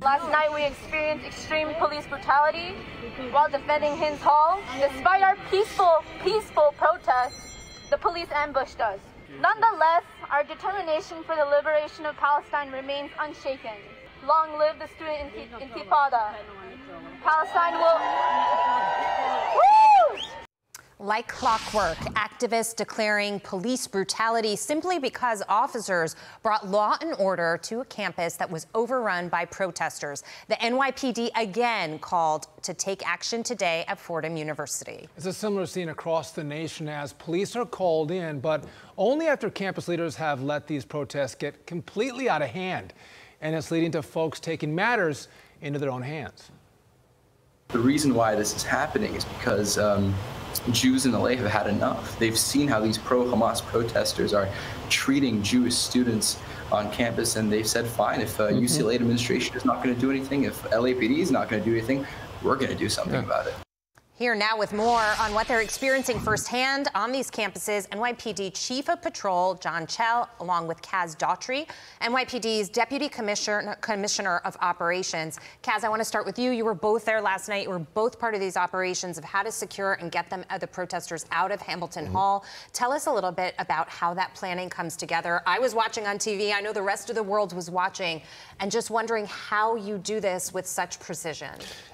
Last night we experienced extreme police brutality while defending Hinds Hall. Despite our peaceful protests, the police ambushed us. Nonetheless, our determination for the liberation of Palestine remains unshaken. Long live the student intifada. Palestine will... Woo! Like clockwork, activists declaring police brutality simply because officers brought law and order to a campus that was overrun by protesters. The NYPD again called to take action today at Fordham University. It's a similar scene across the nation as police are called in, but only after campus leaders have let these protests get completely out of hand. And it's leading to folks taking matters into their own hands. The reason why this is happening is because Jews in LA have had enough. They've seen how these pro-Hamas protesters are treating Jewish students on campus, and they've said, fine, if UCLA administration is not going to do anything, if LAPD is not going to do anything, we're going to do something about it. Here now with more on what they're experiencing firsthand on these campuses, NYPD Chief of Patrol John Chell, along with Daughtry, NYPD's Deputy Commissioner of Operations. Kaz, I want to start with you. You were both there last night. You were both part of these operations of how to secure and get the protesters out of Hamilton Hall. Tell us a little bit about how that planning comes together. I was watching on TV. I know the rest of the world was watching, and just wondering how you do this with such precision.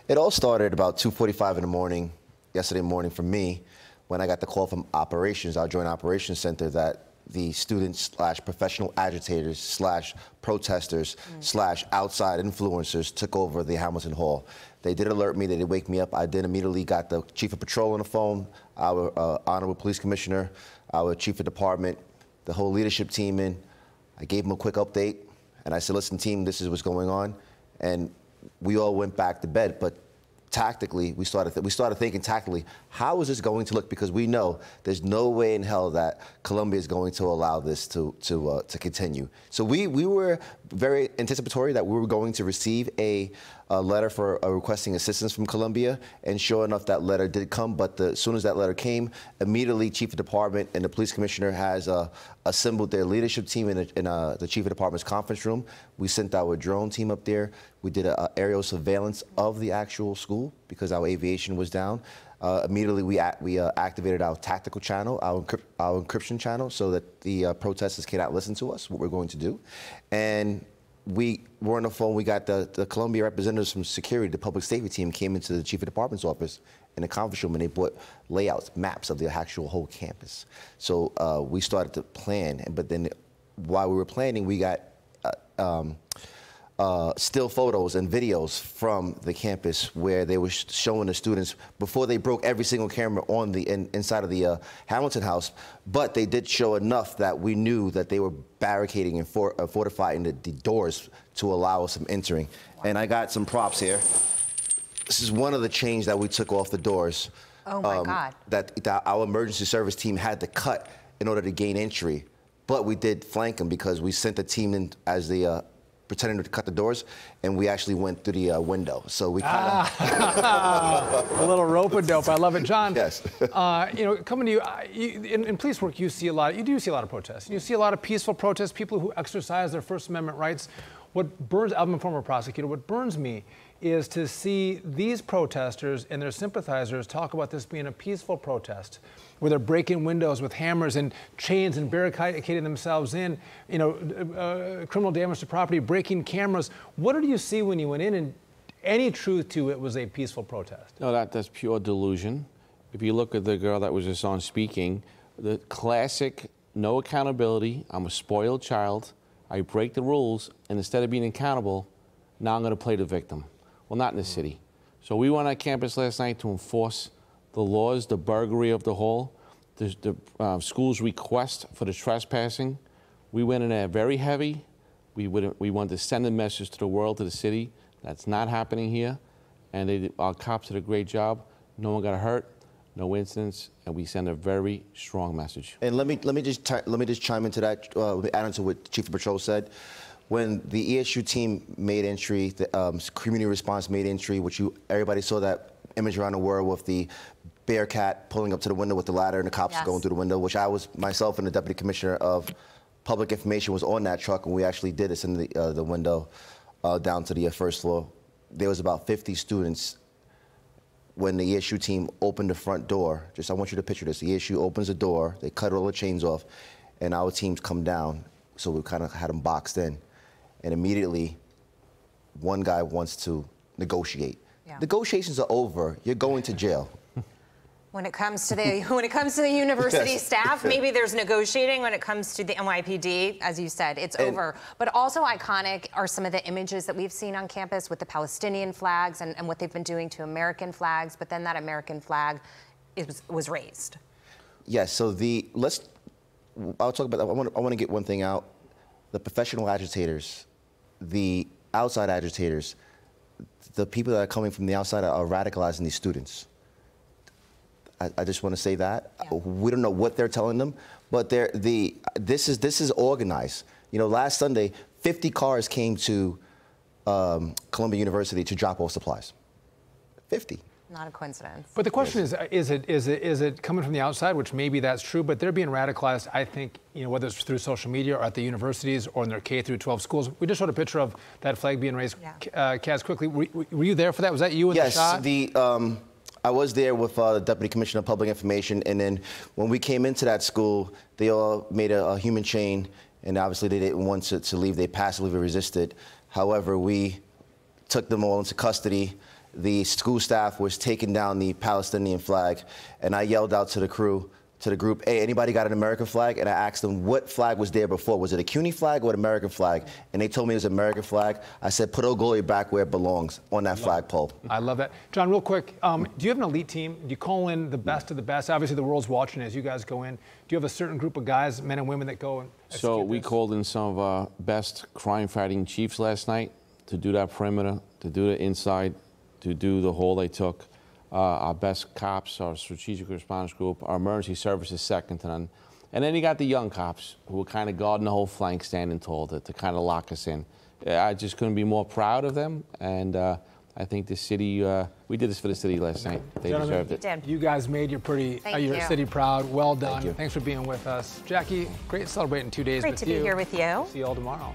It all started about 2:45 in the morning, yesterday morning for me, when I got the call from operations, our Joint Operations Center, that the students / professional agitators / protesters / outside influencers took over the Hamilton Hall. They did alert me, they did wake me up. I did immediately got the Chief of Patrol on the phone, our Honorable Police Commissioner, our Chief of Department, the whole leadership team in. I gave them a quick update, and I said, listen, team, this is what's going on. And we all went back to bed, but tactically, we started thinking tactically, how is this going to look? Because we know there's no way in hell that Columbia is going to allow this to continue. So we were very anticipatory that we were going to receive a letter for requesting assistance from Columbia, and sure enough, that letter did come. But as soon as that letter came, immediately Chief of Department and the Police Commissioner has assembled their leadership team in the Chief of Department's conference room. We sent our drone team up there. We did an aerial surveillance of the actual school because our aviation was down. Immediately, we activated our tactical channel, our encryption channel, so that the protesters cannot listen to us, what we're going to do. And we were on the phone. We got the Columbia representatives from security. The public safety team came into the Chief of Department's office in the conference room, and they brought layouts, maps of the actual whole campus. So we started to plan, but then while we were planning, we got still photos and videos from the campus where they were showing the students before they broke every single camera on the inside of the Hamilton House. But they did show enough that we knew that they were barricading and fortifying the doors to allow us from entering. Wow. And I got some props here. This is one of the chains that we took off the doors. Oh my God. That our emergency service team had to cut in order to gain entry. But we did flank them because we sent the team in as the pretending to cut the doors, and we actually went through the window. So we kind of a little rope-a-dope. I love it, John. Yes. You know, coming to you, in police work, you do see a lot of protests. You see a lot of peaceful protests, people who exercise their First Amendment rights. I'm a former prosecutor. What burns me is to see these protesters and their sympathizers talk about this being a peaceful protest, where they're breaking windows with hammers and chains and barricading themselves in, you know, criminal damage to property, breaking cameras. What did you see when you went in, and any truth to it was a peaceful protest? No, that's pure delusion. If you look at the girl that was just on speaking, the classic no accountability, I'm a spoiled child, I break the rules, and instead of being accountable, now I'm going to play the victim. Well, not in the city. So we went on campus last night to enforce the laws, the burglary of the hall, the school's request for the trespassing. We went in there very heavy. We wanted to send a message to the world, to the city. That's not happening here. And our cops did a great job. No one got hurt, no incidents, and we send a very strong message. And let me just chime into that, add on to what Chief of Patrol said. When the ESU team made entry, the community response made entry, which everybody saw that image around the world with the bear cat pulling up to the window with the ladder and the cops going through the window, which I was myself and the Deputy Commissioner of Public Information was on that truck, and we actually did this in the window. down to the first floor. There was about 50 students. When the ESU team opened the front door, I want you to picture this. The ESU opens the door, they cut all the chains off, and our teams come down. So we kind of had them boxed in. And immediately, one guy wants to negotiate. Yeah. Negotiations are over. You're going to jail. When it comes to the university yes. staff, maybe there's negotiating. When it comes to the NYPD, as you said, it's over. But also iconic are some of the images that we've seen on campus with the Palestinian flags and what they've been doing to American flags. But then that American flag was raised. Yes. So I'll talk about that. I want to get one thing out. The professional agitators, the outside agitators, the people that are coming from the outside are radicalizing these students. I just want to say that. Yeah. We don't know what they're telling them, but this is organized. You know, last Sunday, 50 cars came to Columbia University to drop off supplies. 50. Not a coincidence. But the question is it coming from the outside, which maybe that's true, but they're being radicalized, I think, you know, whether it's through social media or at the universities or in their K through 12 schools. We just showed a picture of that flag being raised. Yeah. Kaz, quickly, were you there for that? Was that you in the shot? Yes, I was there with the Deputy Commissioner of Public Information, and then when we came into that school, they all made a human chain, and obviously they didn't want to leave. They passively resisted. However, we took them all into custody. The school staff was taking down the Palestinian flag, and I yelled out to the crew, to the group, hey, anybody got an American flag? And I asked them what flag was there before. Was it a CUNY flag or an American flag? And they told me it was an American flag. I said, put Ogoli back where it belongs, on that flagpole. I love that. John, real quick, do you have an elite team? Do you call in the best of the best? Obviously, the world's watching as you guys go in. Do you have a certain group of guys, men and women, that go and execute So we called in some of our best crime-fighting chiefs last night to do that perimeter, to do the inside, to do the hole they took. Our best cops, our strategic response group, our emergency services second to none. And then you got the young cops who were kind of guarding the whole flank, standing tall to kind of lock us in. I just couldn't be more proud of them. And I think the city, we did this for the city last night. They deserved it. You guys made your city proud. Well done. Thanks for being with us. Jackie, great celebrating 2 days with you. Great to be here with you. See you all tomorrow.